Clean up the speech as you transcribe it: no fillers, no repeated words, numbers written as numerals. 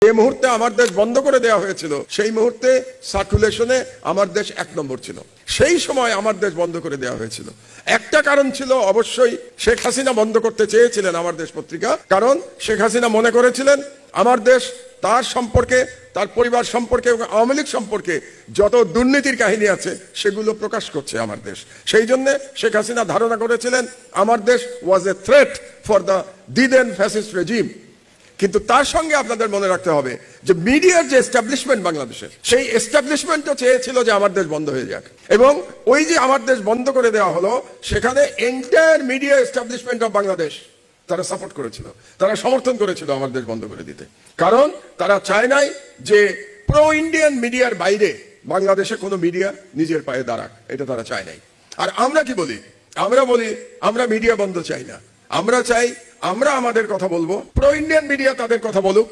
যে মুহূর্তে আমার দেশ বন্ধ করে দেওয়া হয়েছিল সেই মুহূর্তে সার্কুলেশনে আমার দেশ 1 নম্বর ছিল। সেই সময় আমার দেশ বন্ধ করে দেওয়া হয়েছিল। একটা কারণ ছিল, অবশ্যই শেখ হাসিনা বন্ধ করতে চেয়েছিলেন আমার দেশ পত্রিকা, কারণ শেখ হাসিনা মনে করেছিলেন আমার দেশ তার সম্পর্কে, তার পরিবার সম্পর্কে এবং আওয়ামী লীগ সম্পর্কে যত দুর্নীতির কাহিনী আছে সেগুলো প্রকাশ করছে আমার দেশ। সেই জন্য শেখ হাসিনা ধারণা করেছিলেন আমার দেশ was a threat for the then fascist regime. কিন্তু তার সঙ্গে আপনাদের মনে রাখতে হবে যে মিডিয়ার যে এস্টাবলিশমেন্ট বাংলাদেশের, সেই এস্টাবলিশমেন্টও চেয়েছিল যে আমার দেশ বন্ধ হয়ে যাক, এবং ওই যে আমার দেশ বন্ধ করে দেওয়া হলো সেখানে entire media establishment of Bangladesh তারা সাপোর্ট করেছিল, তারা সমর্থন করেছিল আমার দেশ বন্ধ করে দিতে। কারণ তারা চায় নাই যে প্রো ইন্ডিয়ান মিডিয়ার বাইরে বাংলাদেশে কোনো মিডিয়া নিজের পায়ে দাঁড়াক, এটা তারা চায় নাই। আর আমরা কি বলি? আমরা বলি আমরা মিডিয়া বন্ধ চাই না, আমরা চাই আমরা আমাদের কথা বলবো, প্রো ইন্ডিয়ান মিডিয়া তাদের কথা বলুক,